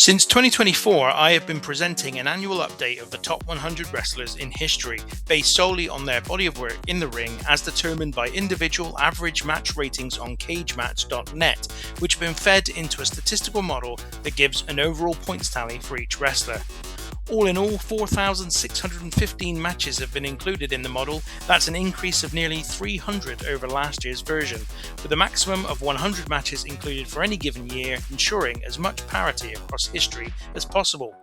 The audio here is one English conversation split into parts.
Since 2024, I have been presenting an annual update of the top 100 wrestlers in history, based solely on their body of work in the ring as determined by individual average match ratings on cagematch.net, which have been fed into a statistical model that gives an overall points tally for each wrestler. All in all, 4,615 matches have been included in the model. That's an increase of nearly 300 over last year's version, with a maximum of 100 matches included for any given year, ensuring as much parity across history as possible.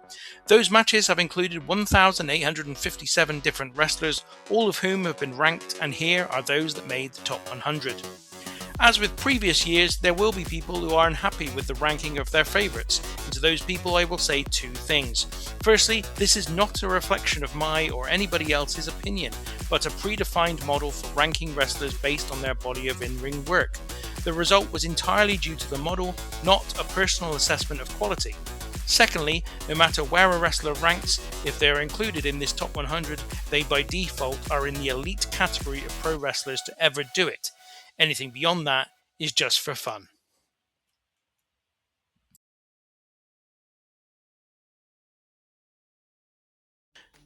Those matches have included 1,857 different wrestlers, all of whom have been ranked, and here are those that made the top 100. As with previous years, there will be people who are unhappy with the ranking of their favourites, and to those people I will say two things. Firstly, this is not a reflection of my or anybody else's opinion, but a predefined model for ranking wrestlers based on their body of in-ring work. The result was entirely due to the model, not a personal assessment of quality. Secondly, no matter where a wrestler ranks, if they are included in this top 100, they by default are in the elite category of pro wrestlers to ever do it. Anything beyond that is just for fun.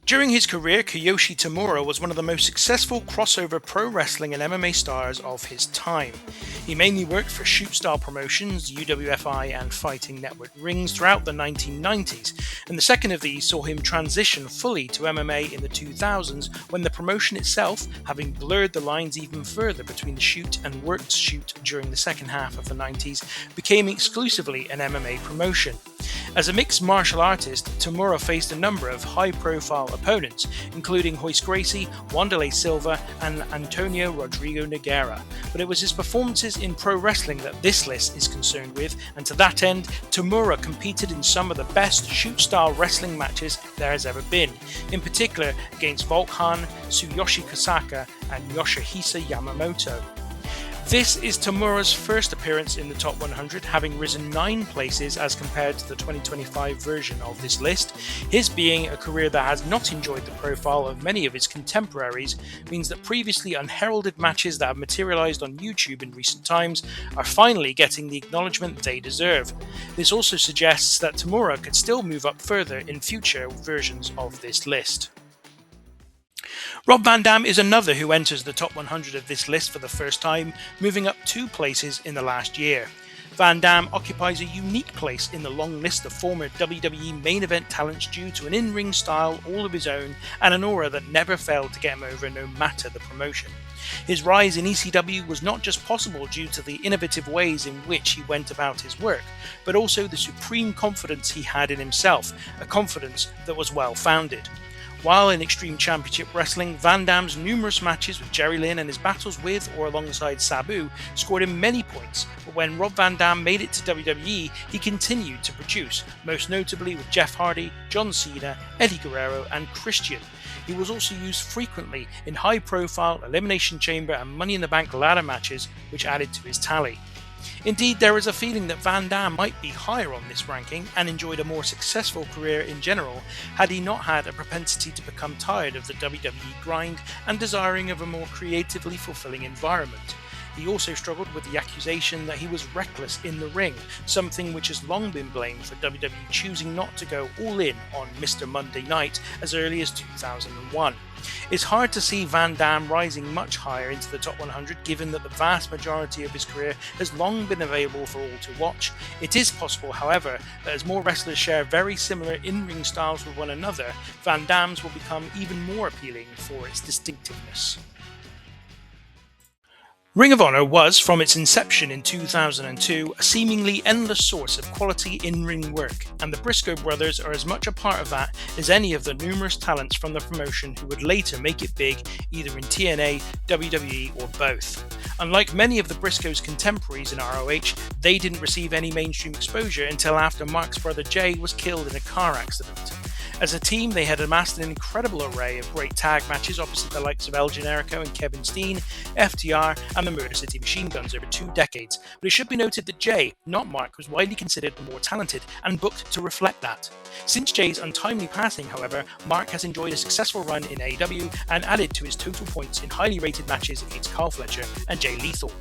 During his career, Kiyoshi Tamura was one of the most successful crossover pro wrestling and MMA stars of his time. He mainly worked for shoot-style promotions, UWFI and Fighting Network rings throughout the 1990s, and the second of these saw him transition fully to MMA in the 2000s when the promotion itself, having blurred the lines even further between the shoot and worked shoot during the second half of the 90s, became exclusively an MMA promotion. As a mixed martial artist, Tamura faced a number of high-profile opponents, including Royce Gracie, Wanderlei Silva, and Antonio Rodrigo Nogueira. But it was his performances in pro wrestling that this list is concerned with, and to that end, Tamura competed in some of the best shoot-style wrestling matches there has ever been, in particular against Volk Han, Tsuyoshi Kosaka, and Yoshihisa Yamamoto. This is Tamura's first appearance in the top 100, having risen 9 places as compared to the 2025 version of this list. His being a career that has not enjoyed the profile of many of his contemporaries means that previously unheralded matches that have materialized on YouTube in recent times are finally getting the acknowledgement they deserve. This also suggests that Tamura could still move up further in future versions of this list. Rob Van Dam is another who enters the top 100 of this list for the first time, moving up 2 places in the last year. Van Dam occupies a unique place in the long list of former WWE main event talents due to an in-ring style all of his own and an aura that never failed to get him over no matter the promotion. His rise in ECW was not just possible due to the innovative ways in which he went about his work, but also the supreme confidence he had in himself, a confidence that was well founded. While in Extreme Championship Wrestling, Van Dam's numerous matches with Jerry Lynn and his battles with or alongside Sabu scored him many points, but when Rob Van Dam made it to WWE, he continued to produce, most notably with Jeff Hardy, John Cena, Eddie Guerrero, and Christian. He was also used frequently in high-profile Elimination Chamber and Money in the Bank ladder matches, which added to his tally. Indeed, there is a feeling that Van Dam might be higher on this ranking and enjoyed a more successful career in general had he not had a propensity to become tired of the WWE grind and desiring of a more creatively fulfilling environment. He also struggled with the accusation that he was reckless in the ring, something which has long been blamed for WWE choosing not to go all in on Mr. Monday Night as early as 2001. It's hard to see Van Dam rising much higher into the top 100 given that the vast majority of his career has long been available for all to watch. It is possible, however, that as more wrestlers share very similar in-ring styles with one another, Van Dam's will become even more appealing for its distinctiveness. Ring of Honor was, from its inception in 2002, a seemingly endless source of quality in-ring work, and the Briscoe brothers are as much a part of that as any of the numerous talents from the promotion who would later make it big either in TNA, WWE, or both. Unlike many of the Briscoes' contemporaries in ROH, they didn't receive any mainstream exposure until after Mark's brother Jay was killed in a car accident. As a team, they had amassed an incredible array of great tag matches opposite the likes of El Generico and Kevin Steen, FTR, and the Murder City Machine Guns over 2 decades, but it should be noted that Jay, not Mark, was widely considered the more talented and booked to reflect that. Since Jay's untimely passing, however, Mark has enjoyed a successful run in AEW and added to his total points in highly rated matches against Carl Fletcher and Jay Lethal.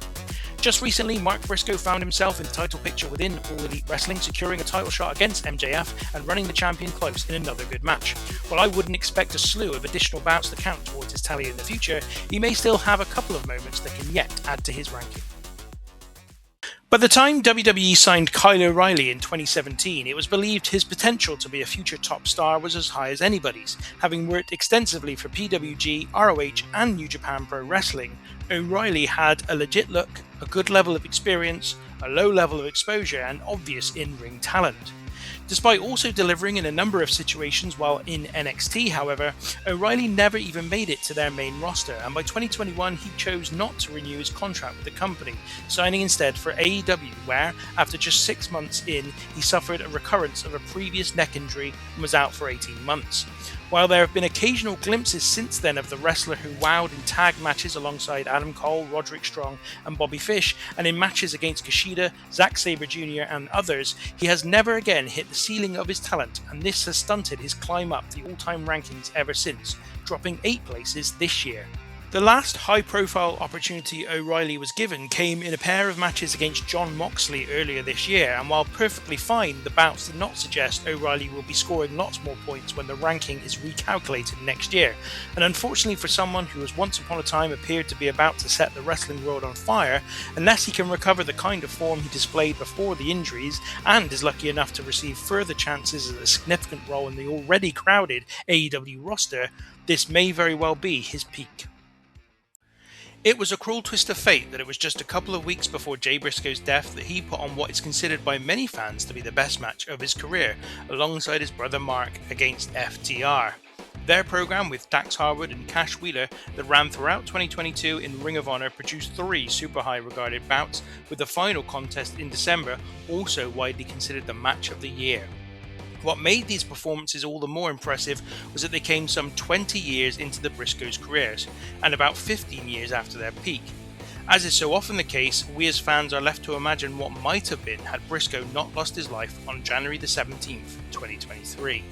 Just recently, Mark Briscoe found himself in the title picture within All Elite Wrestling, securing a title shot against MJF and running the champion close in another good match. While I wouldn't expect a slew of additional bouts to count towards his tally in the future, he may still have a couple of moments that can yet add to his ranking. By the time WWE signed Kyle O'Reilly in 2017, it was believed his potential to be a future top star was as high as anybody's. Having worked extensively for PWG, ROH and New Japan Pro Wrestling, O'Reilly had a legit look, a good level of experience, a low level of exposure and obvious in-ring talent. Despite also delivering in a number of situations while in NXT, however, O'Reilly never even made it to their main roster, and by 2021 he chose not to renew his contract with the company, signing instead for AEW, where, after just 6 months in, he suffered a recurrence of a previous neck injury and was out for 18 months. While there have been occasional glimpses since then of the wrestler who wowed in tag matches alongside Adam Cole, Roderick Strong and Bobby Fish, and in matches against Kushida, Zack Sabre Jr. and others, he has never again hit the ceiling of his talent, and this has stunted his climb up the all-time rankings ever since, dropping 8 places this year. The last high-profile opportunity O'Reilly was given came in a pair of matches against Jon Moxley earlier this year, and while perfectly fine, the bouts did not suggest O'Reilly will be scoring lots more points when the ranking is recalculated next year. And unfortunately for someone who has once upon a time appeared to be about to set the wrestling world on fire, unless he can recover the kind of form he displayed before the injuries, and is lucky enough to receive further chances at a significant role in the already crowded AEW roster, this may very well be his peak. It was a cruel twist of fate that it was just a couple of weeks before Jay Briscoe's death that he put on what is considered by many fans to be the best match of his career, alongside his brother Mark against FTR. Their program with Dax Harwood and Cash Wheeler that ran throughout 2022 in Ring of Honor produced 3 super high regarded bouts, with the final contest in December also widely considered the match of the year. What made these performances all the more impressive was that they came some 20 years into the Briscoes' careers, and about 15 years after their peak. As is so often the case, we as fans are left to imagine what might have been had Briscoe not lost his life on January the 17th, 2023.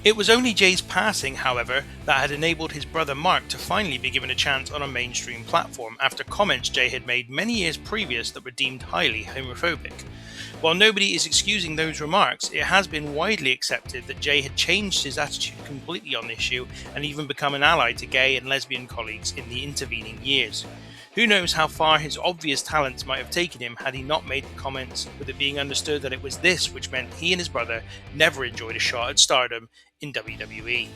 It was only Jay's passing, however, that had enabled his brother Mark to finally be given a chance on a mainstream platform after comments Jay had made many years previous that were deemed highly homophobic. While nobody is excusing those remarks, it has been widely accepted that Jay had changed his attitude completely on the issue and even become an ally to gay and lesbian colleagues in the intervening years. Who knows how far his obvious talents might have taken him had he not made the comments, with it being understood that it was this which meant he and his brother never enjoyed a shot at stardom in WWE.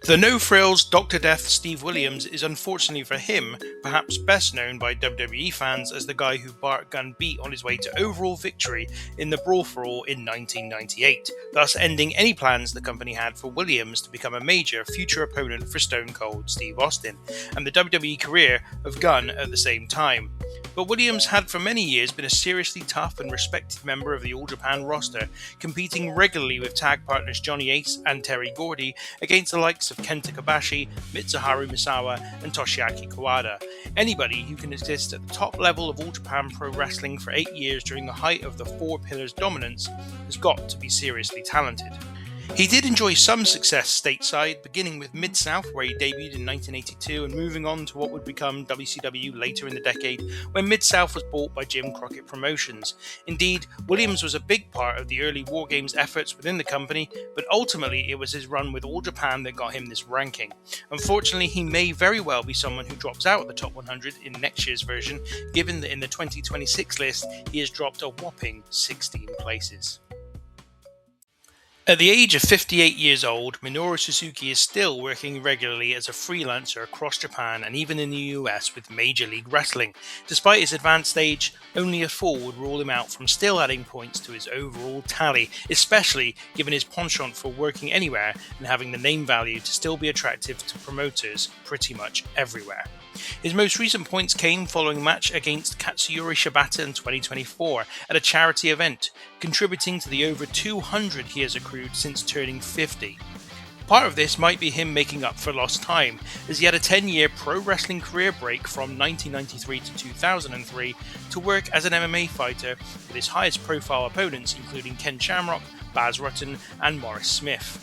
The no-frills Dr. Death Steve Williams is, unfortunately for him, perhaps best known by WWE fans as the guy who Bart Gunn beat on his way to overall victory in the Brawl for All in 1998, thus ending any plans the company had for Williams to become a major future opponent for Stone Cold Steve Austin, and the WWE career of Gunn at the same time. But Williams had for many years been a seriously tough and respected member of the All Japan roster, competing regularly with tag partners Johnny Ace and Terry Gordy against the likes of Kenta Kobashi, Mitsuharu Misawa and Toshiaki Kawada. Anybody who can exist at the top level of All Japan Pro Wrestling for 8 years during the height of the Four Pillars dominance has got to be seriously talented. He did enjoy some success stateside, beginning with Mid-South where he debuted in 1982 and moving on to what would become WCW later in the decade when Mid-South was bought by Jim Crockett Promotions. Indeed, Williams was a big part of the early War Games efforts within the company, but ultimately it was his run with All Japan that got him this ranking. Unfortunately, he may very well be someone who drops out of the top 100 in next year's version, given that in the 2026 list he has dropped a whopping 16 places. At the age of 58 years old, Minoru Suzuki is still working regularly as a freelancer across Japan and even in the US with Major League Wrestling. Despite his advanced age, only a fool would rule him out from still adding points to his overall tally, especially given his penchant for working anywhere and having the name value to still be attractive to promoters pretty much everywhere. His most recent points came following a match against Katsuyori Shibata in 2024 at a charity event, contributing to the over 200 he has accrued since turning 50. Part of this might be him making up for lost time, as he had a 10-year pro wrestling career break from 1993 to 2003 to work as an MMA fighter with his highest profile opponents including Ken Shamrock, Baz Rutten and Morris Smith.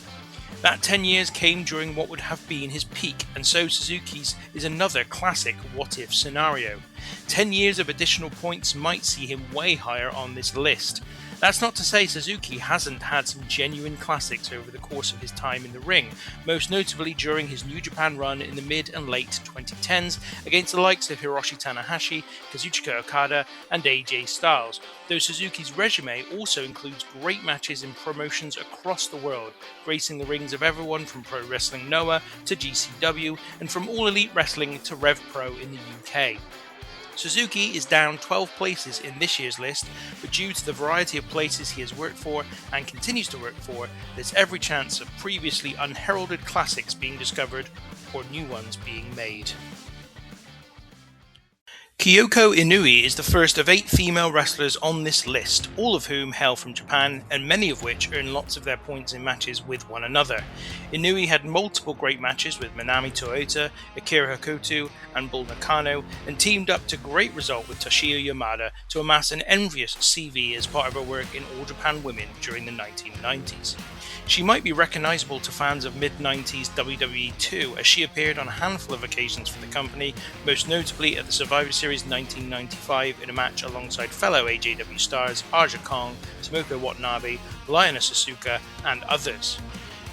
That 10 years came during what would have been his peak, and so Suzuki's is another classic what-if scenario. 10 years of additional points might see him way higher on this list. That's not to say Suzuki hasn't had some genuine classics over the course of his time in the ring, most notably during his New Japan run in the mid and late 2010s against the likes of Hiroshi Tanahashi, Kazuchika Okada and AJ Styles, though Suzuki's resume also includes great matches in promotions across the world, gracing the rings of everyone from Pro Wrestling Noah to GCW and from All Elite Wrestling to Rev Pro in the UK. Suzuki is down 12 places in this year's list, but due to the variety of places he has worked for and continues to work for, there's every chance of previously unheralded classics being discovered or new ones being made. Kyoko Inui is the first of 8 female wrestlers on this list, all of whom hail from Japan and many of which earn lots of their points in matches with one another. Inui had multiple great matches with Manami Toyota, Akira Hakuto and Bull Nakano, and teamed up to great result with Toshio Yamada to amass an envious CV as part of her work in All Japan Women during the 1990s. She might be recognisable to fans of mid-90s WWE too, as she appeared on a handful of occasions for the company, most notably at the Survivor Series 1995 in a match alongside fellow AJW stars Aja Kong, Tomoko Watanabe, Lioness Asuka and others.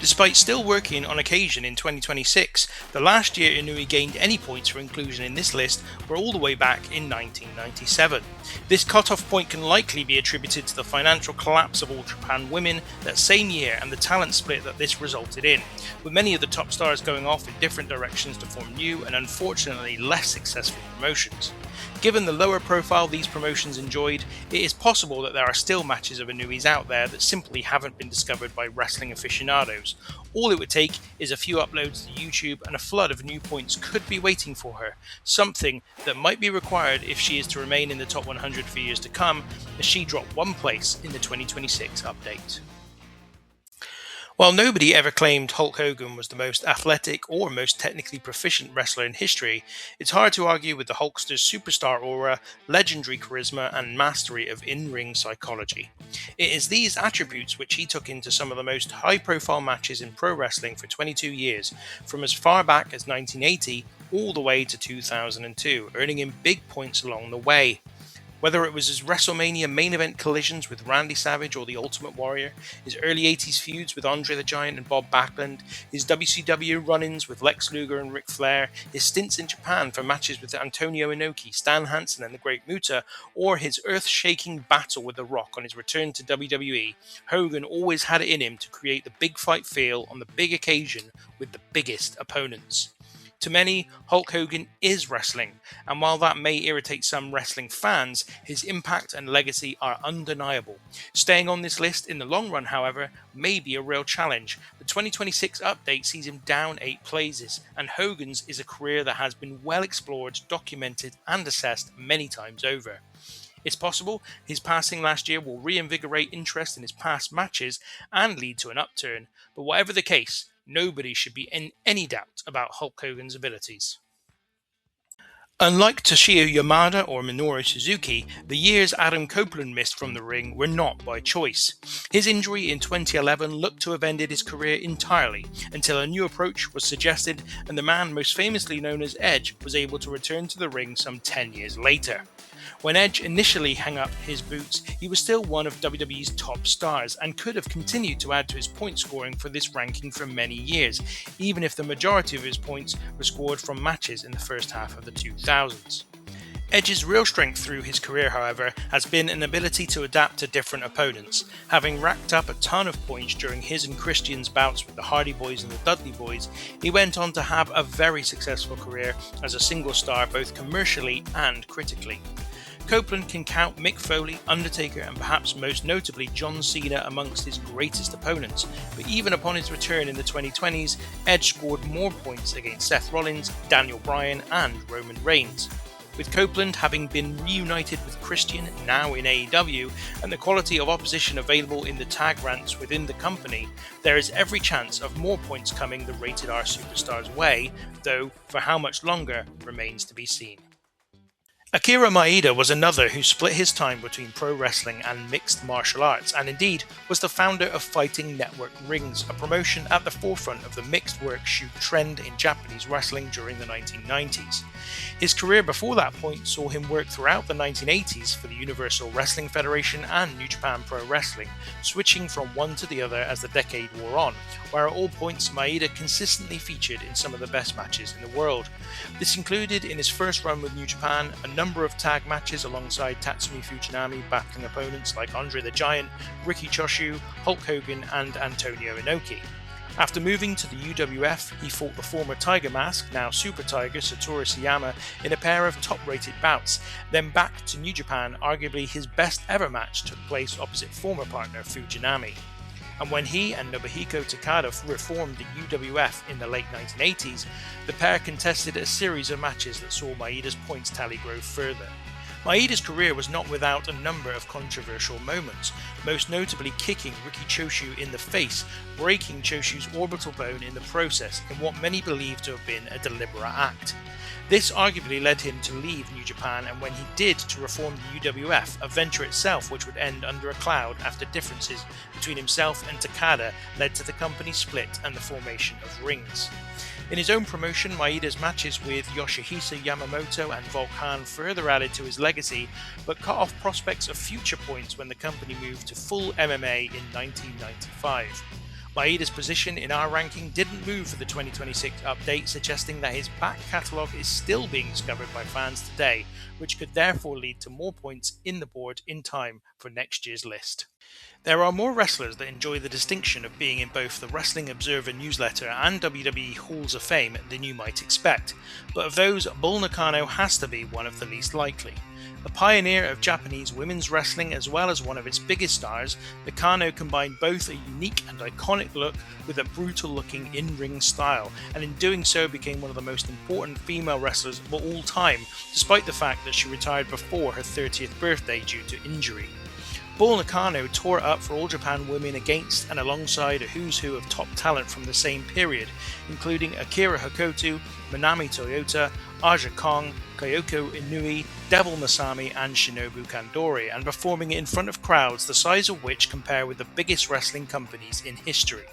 Despite still working on occasion in 2026, the last year Inui gained any points for inclusion in this list were all the way back in 1997. This cut-off point can likely be attributed to the financial collapse of All Japan Women that same year and the talent split that this resulted in, with many of the top stars going off in different directions to form new and unfortunately less successful promotions. Given the lower profile these promotions enjoyed, it is possible that there are still matches of Inui's out there that simply haven't been discovered by wrestling aficionados. All it would take is a few uploads to YouTube and a flood of new points could be waiting for her, something that might be required if she is to remain in the top 100 for years to come, as she dropped one place in the 2026 update. While nobody ever claimed Hulk Hogan was the most athletic or most technically proficient wrestler in history, it's hard to argue with the Hulkster's superstar aura, legendary charisma, and mastery of in-ring psychology. It is these attributes which he took into some of the most high-profile matches in pro wrestling for 22 years, from as far back as 1980 all the way to 2002, earning him big points along the way. Whether it was his WrestleMania main event collisions with Randy Savage or The Ultimate Warrior, his early 80s feuds with Andre the Giant and Bob Backlund, his WCW run-ins with Lex Luger and Ric Flair, his stints in Japan for matches with Antonio Inoki, Stan Hansen and the Great Muta, or his earth-shaking battle with The Rock on his return to WWE, Hogan always had it in him to create the big fight feel on the big occasion with the biggest opponents. To many, Hulk Hogan is wrestling, and while that may irritate some wrestling fans, his impact and legacy are undeniable. Staying on this list in the long run, however, may be a real challenge. The 2026 update sees him down 8 places, and Hogan's is a career that has been well explored, documented, and assessed many times over. It's possible his passing last year will reinvigorate interest in his past matches and lead to an upturn, but whatever the case, nobody should be in any doubt about Hulk Hogan's abilities. Unlike Toshio Yamada or Minoru Suzuki, the years Adam Copeland missed from the ring were not by choice. His injury in 2011 looked to have ended his career entirely, until a new approach was suggested and the man most famously known as Edge was able to return to the ring some 10 years later. When Edge initially hung up his boots, he was still one of WWE's top stars and could have continued to add to his point scoring for this ranking for many years, even if the majority of his points were scored from matches in the first half of the 2000s. Edge's real strength through his career, however, has been an ability to adapt to different opponents. Having racked up a ton of points during his and Christian's bouts with the Hardy Boys and the Dudley Boys, he went on to have a very successful career as a single star both commercially and critically. Copeland can count Mick Foley, Undertaker and perhaps most notably John Cena amongst his greatest opponents, but even upon his return in the 2020s, Edge scored more points against Seth Rollins, Daniel Bryan and Roman Reigns. With Copeland having been reunited with Christian, now in AEW, and the quality of opposition available in the tag ranks within the company, there is every chance of more points coming the Rated R superstar's way, though for how much longer remains to be seen. Akira Maeda was another who split his time between pro wrestling and mixed martial arts, and indeed was the founder of Fighting Network Rings, a promotion at the forefront of the mixed work shoot trend in Japanese wrestling during the 1990s. His career before that point saw him work throughout the 1980s for the Universal Wrestling Federation and New Japan Pro Wrestling, switching from one to the other as the decade wore on, where at all points Maeda consistently featured in some of the best matches in the world. This included, in his first run with New Japan, a number of tag matches alongside Tatsumi Fujinami, battling opponents like Andre the Giant, Riki Choshu, Hulk Hogan and Antonio Inoki. After moving to the UWF, he fought the former Tiger Mask, now Super Tiger, Satoru Sayama in a pair of top-rated bouts. Then back to New Japan, arguably his best ever match took place opposite former partner Fujinami. And when he and Nobuhiko Takada reformed the UWF in the late 1980s, the pair contested a series of matches that saw Maeda's points tally grow further. Maeda's career was not without a number of controversial moments, most notably kicking Riki Choshu in the face, breaking Choshu's orbital bone in the process in what many believe to have been a deliberate act. This arguably led him to leave New Japan, and when he did, to reform the UWF, a venture itself which would end under a cloud after differences between himself and Takada led to the company split and the formation of Rings. In his own promotion, Maeda's matches with Yoshihisa Yamamoto and Volkan further added to his legacy, but cut off prospects of future points when the company moved to full MMA in 1995. Maeda's position in our ranking didn't move for the 2026 update, suggesting that his back catalogue is still being discovered by fans today, which could therefore lead to more points in the board in time for next year's list. There are more wrestlers that enjoy the distinction of being in both the Wrestling Observer newsletter and WWE Halls of Fame than you might expect, but of those, Bull Nakano has to be one of the least likely. A pioneer of Japanese women's wrestling as well as one of its biggest stars, Nakano combined both a unique and iconic look with a brutal-looking in-ring style, and in doing so became one of the most important female wrestlers of all time, despite the fact that she retired before her 30th birthday due to injury. Bull Nakano tore it up for All Japan Women against and alongside a who's who of top talent from the same period, including Akira Hokuto, Manami Toyota, Aja Kong, Kyoko Inui, Devil Masami and Shinobu Kandori, and performing it in front of crowds the size of which compare with the biggest wrestling companies in history.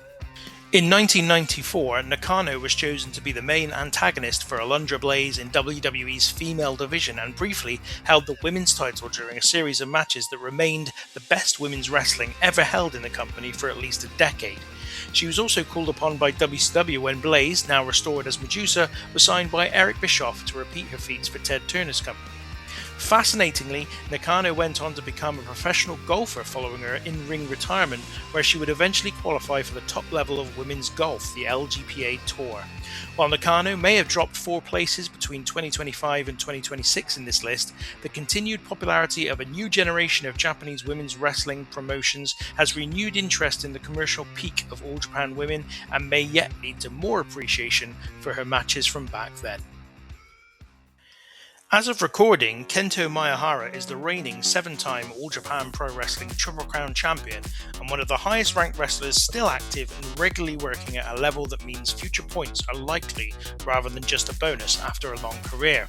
In 1994, Nakano was chosen to be the main antagonist for Alundra Blaze in WWE's female division and briefly held the women's title during a series of matches that remained the best women's wrestling ever held in the company for at least a decade. She was also called upon by WCW when Blaze, now restored as Medusa, was signed by Eric Bischoff to repeat her feats for Ted Turner's company. Fascinatingly, Nakano went on to become a professional golfer following her in-ring retirement, where she would eventually qualify for the top level of women's golf, the LGPA Tour. While Nakano may have dropped 4 places between 2025 and 2026 in this list, the continued popularity of a new generation of Japanese women's wrestling promotions has renewed interest in the commercial peak of All Japan Women and may yet lead to more appreciation for her matches from back then. As of recording, Kento Miyahara is the reigning 7-time All Japan Pro Wrestling Triple Crown champion and one of the highest ranked wrestlers still active and regularly working at a level that means future points are likely rather than just a bonus after a long career.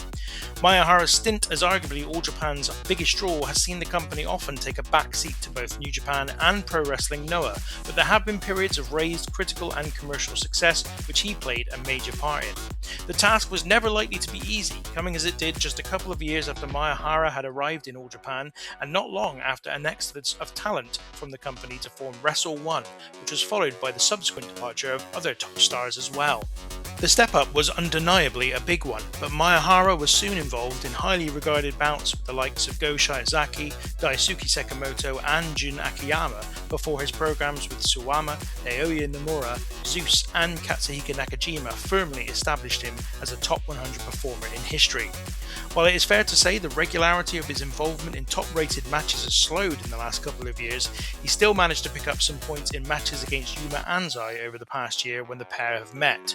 Miyahara's stint as arguably All Japan's biggest draw has seen the company often take a backseat to both New Japan and Pro Wrestling Noah, but there have been periods of raised critical and commercial success which he played a major part in. The task was never likely to be easy, coming as it did just a couple of years after Miyahara had arrived in All Japan, and not long after an exodus of talent from the company to form Wrestle One, which was followed by the subsequent departure of other top stars as well. The step up was undeniably a big one, but Miyahara was soon involved in highly regarded bouts with the likes of Go Shiozaki, Daisuke Sekimoto and Jun Akiyama before his programs with Suwama, Naoya Nomura, Zeus and Katsuhiko Nakajima firmly established him as a top 100 performer in history. While it is fair to say the regularity of his involvement in top-rated matches has slowed in the last couple of years, he still managed to pick up some points in matches against Yuma Anzai over the past year when the pair have met.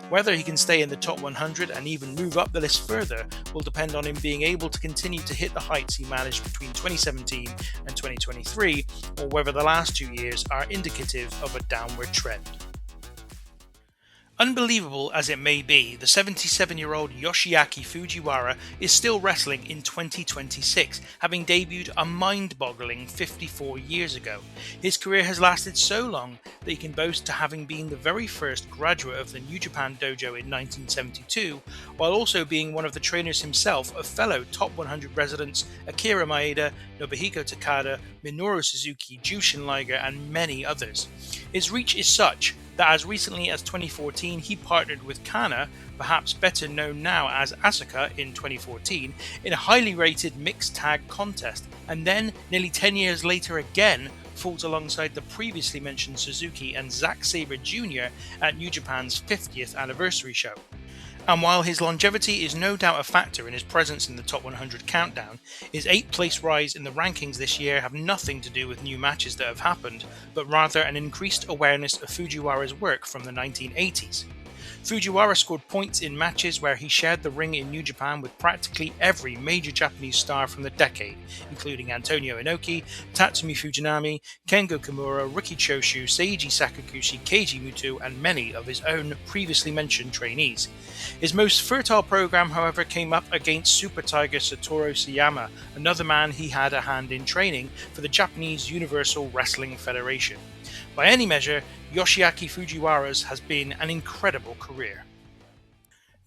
Whether he can stay in the top 100 and even move up the list further will depend on him being able to continue to hit the heights he managed between 2017 and 2023, or whether the last 2 years are indicative of a downward trend. Unbelievable as it may be, the 77-year-old Yoshiaki Fujiwara is still wrestling in 2026, having debuted a mind-boggling 54 years ago. His career has lasted so long that he can boast to having been the very first graduate of the New Japan Dojo in 1972, while also being one of the trainers himself of fellow Top 100 residents Akira Maeda, Nobuhiko Takada, Minoru Suzuki, Jushin Liger, and many others. His reach is such that as recently as 2014 he partnered with Kana, perhaps better known now as Asuka, in 2014 in a highly rated mixed tag contest, and then nearly 10 years later again fought alongside the previously mentioned Suzuki and Zack Sabre Jr. at New Japan's 50th anniversary show. And while his longevity is no doubt a factor in his presence in the Top 100 countdown, his 8th place rise in the rankings this year have nothing to do with new matches that have happened, but rather an increased awareness of Fujiwara's work from the 1980s. Fujiwara scored points in matches where he shared the ring in New Japan with practically every major Japanese star from the decade, including Antonio Inoki, Tatsumi Fujinami, Kengo Kimura, Riki Choshu, Seiji Sakaguchi, Keiji Muto, and many of his own previously mentioned trainees. His most fertile program, however, came up against Super Tiger Satoru Sayama, another man he had a hand in training for the Japanese Universal Wrestling Federation. By any measure, Yoshiaki Fujiwara's has been an incredible career.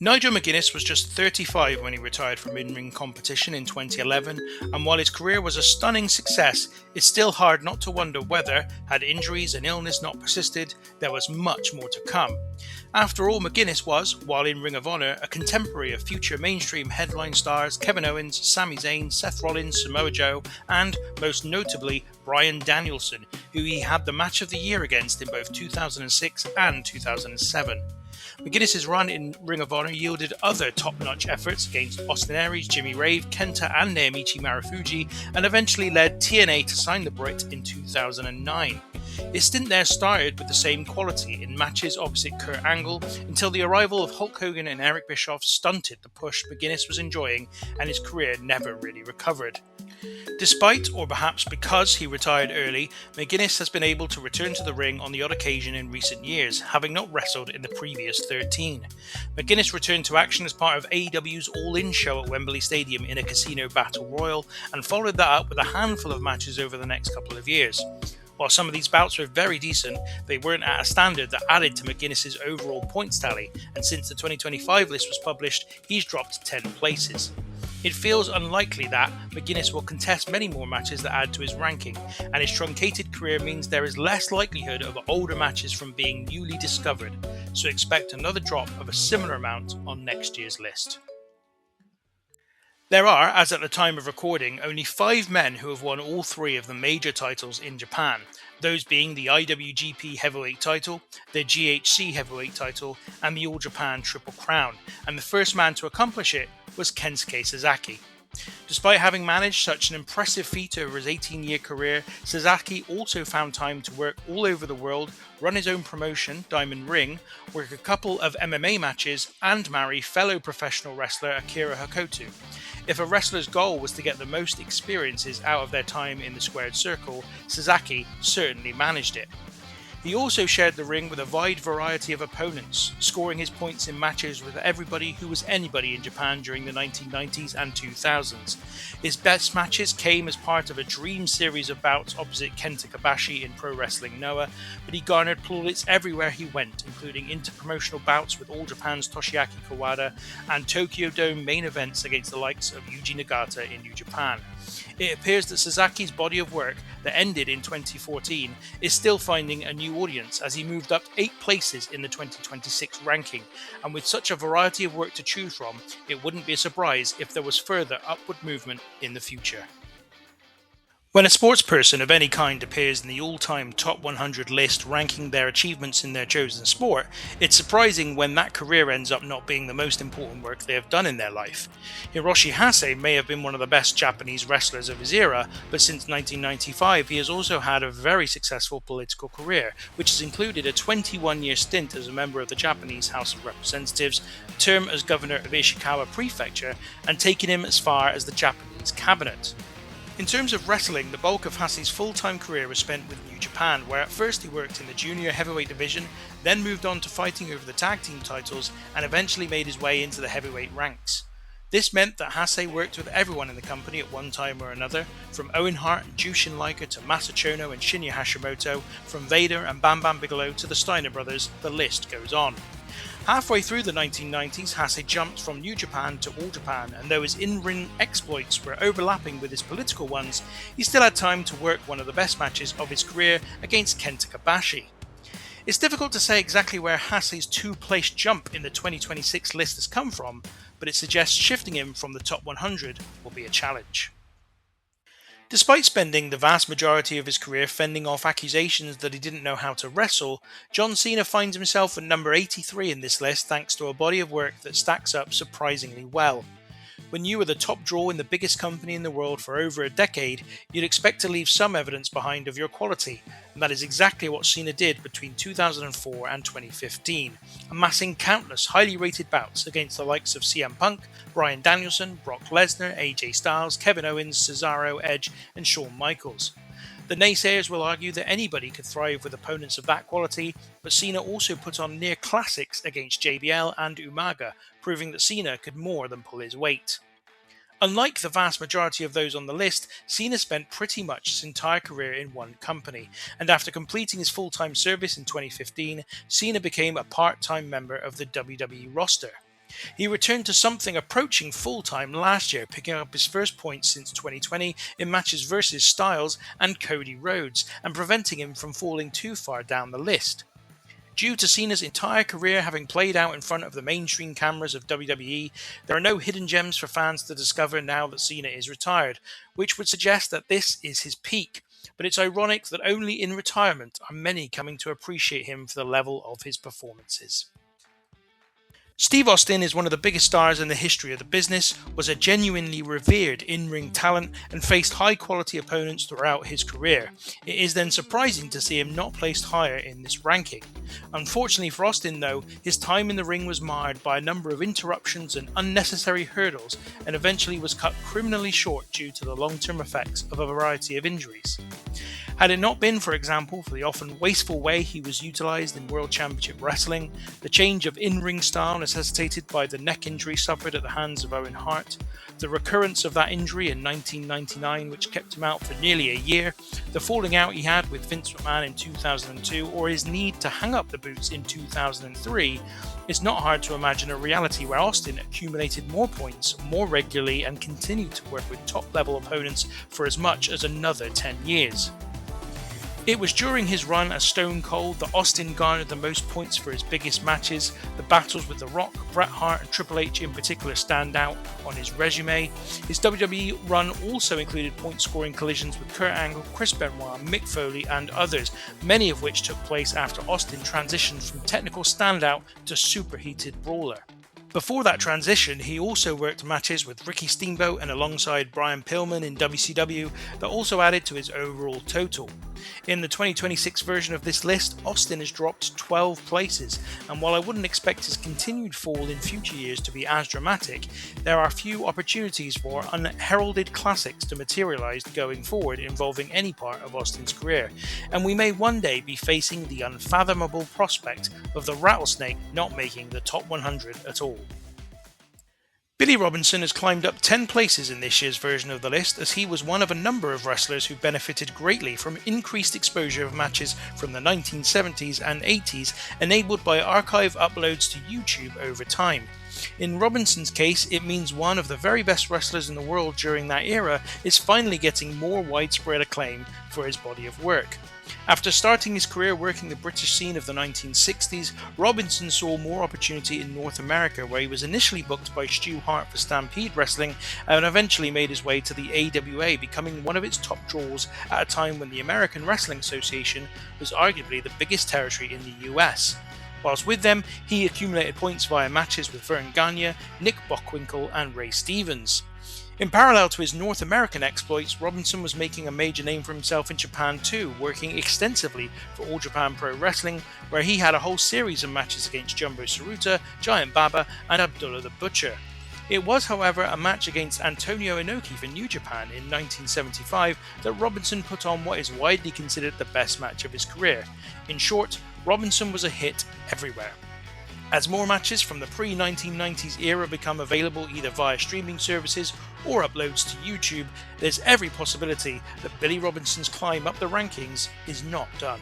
Nigel McGuinness was just 35 when he retired from in-ring competition in 2011, and while his career was a stunning success, it's still hard not to wonder whether, had injuries and illness not persisted, there was much more to come. After all, McGuinness was, while in Ring of Honor, a contemporary of future mainstream headline stars Kevin Owens, Sami Zayn, Seth Rollins, Samoa Joe, and, most notably, Bryan Danielson, who he had the match of the year against in both 2006 and 2007. McGuinness's run in Ring of Honor yielded other top-notch efforts against Austin Aries, Jimmy Rave, Kenta and Naomichi Marufuji, and eventually led TNA to sign the Brit in 2009. His stint there started with the same quality in matches opposite Kurt Angle until the arrival of Hulk Hogan and Eric Bischoff stunted the push McGuinness was enjoying, and his career never really recovered. Despite, or perhaps because he retired early, McGuinness has been able to return to the ring on the odd occasion in recent years, having not wrestled in the previous 13. McGuinness returned to action as part of AEW's All In show at Wembley Stadium in a casino battle royal, and followed that up with a handful of matches over the next couple of years. While some of these bouts were very decent, they weren't at a standard that added to McGuinness's overall points tally, and since the 2025 list was published, he's dropped 10 places. It feels unlikely that McGuinness will contest many more matches that add to his ranking, and his truncated career means there is less likelihood of older matches from being newly discovered, so expect another drop of a similar amount on next year's list. There are, as at the time of recording, only 5 men who have won all 3 of the major titles in Japan, those being the IWGP Heavyweight title, the GHC Heavyweight title, and the All Japan Triple Crown, and the first man to accomplish it was Kensuke Sasaki. Despite having managed such an impressive feat over his 18-year career, Sasaki also found time to work all over the world, run his own promotion, Diamond Ring, work a couple of MMA matches, and marry fellow professional wrestler Akira Hakotu. If a wrestler's goal was to get the most experiences out of their time in the squared circle, Sasaki certainly managed it. He also shared the ring with a wide variety of opponents, scoring his points in matches with everybody who was anybody in Japan during the 1990s and 2000s. His best matches came as part of a dream series of bouts opposite Kenta Kobashi in Pro Wrestling Noah, but he garnered plaudits everywhere he went, including interpromotional bouts with All Japan's Toshiaki Kawada and Tokyo Dome main events against the likes of Yuji Nagata in New Japan. It appears that Sasaki's body of work that ended in 2014 is still finding a new audience as he moved up 8 places in the 2026 ranking, and with such a variety of work to choose from, it wouldn't be a surprise if there was further upward movement in the future. When a sportsperson of any kind appears in the all-time top 100 list ranking their achievements in their chosen sport, it's surprising when that career ends up not being the most important work they have done in their life. Hiroshi Hase may have been one of the best Japanese wrestlers of his era, but since 1995 he has also had a very successful political career, which has included a 21-year stint as a member of the Japanese House of Representatives, a term as governor of Ishikawa Prefecture, and taken him as far as the Japanese cabinet. In terms of wrestling, the bulk of Hase's full-time career was spent with New Japan, where at first he worked in the junior heavyweight division, then moved on to fighting over the tag team titles, and eventually made his way into the heavyweight ranks. This meant that Hase worked with everyone in the company at one time or another, from Owen Hart and Jushin Liger to Masa Chono and Shinya Hashimoto, from Vader and Bam Bam Bigelow to the Steiner brothers, the list goes on. Halfway through the 1990s, Hase jumped from New Japan to All Japan, and though his in-ring exploits were overlapping with his political ones, he still had time to work one of the best matches of his career against Kenta Kobashi. It's difficult to say exactly where Hase's two-place jump in the 2026 list has come from, but it suggests shifting him from the top 100 will be a challenge. Despite spending the vast majority of his career fending off accusations that he didn't know how to wrestle, John Cena finds himself at number 83 in this list thanks to a body of work that stacks up surprisingly well. When you are the top draw in the biggest company in the world for over a decade, you'd expect to leave some evidence behind of your quality, and that is exactly what Cena did between 2004 and 2015, amassing countless highly rated bouts against the likes of CM Punk, Bryan Danielson, Brock Lesnar, AJ Styles, Kevin Owens, Cesaro, Edge, and Shawn Michaels. The naysayers will argue that anybody could thrive with opponents of that quality, but Cena also put on near classics against JBL and Umaga, proving that Cena could more than pull his weight. Unlike the vast majority of those on the list, Cena spent pretty much his entire career in one company, and after completing his full-time service in 2015, Cena became a part-time member of the WWE roster. He returned to something approaching full-time last year, picking up his first points since 2020 in matches versus Styles and Cody Rhodes, and preventing him from falling too far down the list. Due to Cena's entire career having played out in front of the mainstream cameras of WWE, there are no hidden gems for fans to discover now that Cena is retired, which would suggest that this is his peak. But it's ironic that only in retirement are many coming to appreciate him for the level of his performances. Steve Austin is one of the biggest stars in the history of the business, was a genuinely revered in-ring talent, and faced high-quality opponents throughout his career. It is then surprising to see him not placed higher in this ranking. Unfortunately for Austin though, his time in the ring was marred by a number of interruptions and unnecessary hurdles, and eventually was cut criminally short due to the long-term effects of a variety of injuries. Had it not been, for example, for the often wasteful way he was utilised in World Championship Wrestling, the change of in-ring style necessitated by the neck injury suffered at the hands of Owen Hart, the recurrence of that injury in 1999 which kept him out for nearly a year, the falling out he had with Vince McMahon in 2002, or his need to hang up the boots in 2003, it's not hard to imagine a reality where Austin accumulated more points more regularly and continued to work with top-level opponents for as much as another 10 years. It was during his run as Stone Cold that Austin garnered the most points for his biggest matches. The battles with The Rock, Bret Hart and Triple H in particular stand out on his resume. His WWE run also included point-scoring collisions with Kurt Angle, Chris Benoit, Mick Foley and others, many of which took place after Austin transitioned from technical standout to superheated brawler. Before that transition, he also worked matches with Ricky Steamboat and alongside Brian Pillman in WCW that also added to his overall total. In the 2026 version of this list, Austin has dropped 12 places, and while I wouldn't expect his continued fall in future years to be as dramatic, there are few opportunities for unheralded classics to materialise going forward involving any part of Austin's career, and we may one day be facing the unfathomable prospect of the Rattlesnake not making the top 100 at all. Billy Robinson has climbed up 10 places in this year's version of the list, as he was one of a number of wrestlers who benefited greatly from increased exposure of matches from the 1970s and 80s enabled by archive uploads to YouTube over time. In Robinson's case, it means one of the very best wrestlers in the world during that era is finally getting more widespread acclaim for his body of work. After starting his career working the British scene of the 1960s, Robinson saw more opportunity in North America, where he was initially booked by Stu Hart for Stampede Wrestling and eventually made his way to the AWA, becoming one of its top draws at a time when the American Wrestling Association was arguably the biggest territory in the US. Whilst with them, he accumulated points via matches with Vern Gagne, Nick Bockwinkel and Ray Stevens. In parallel to his North American exploits, Robinson was making a major name for himself in Japan too, working extensively for All Japan Pro Wrestling, where he had a whole series of matches against Jumbo Tsuruta, Giant Baba and Abdullah the Butcher. It was, however, a match against Antonio Inoki for New Japan in 1975 that Robinson put on what is widely considered the best match of his career. In short, Robinson was a hit everywhere. As more matches from the pre-1990s era become available either via streaming services or uploads to YouTube, there's every possibility that Billy Robinson's climb up the rankings is not done.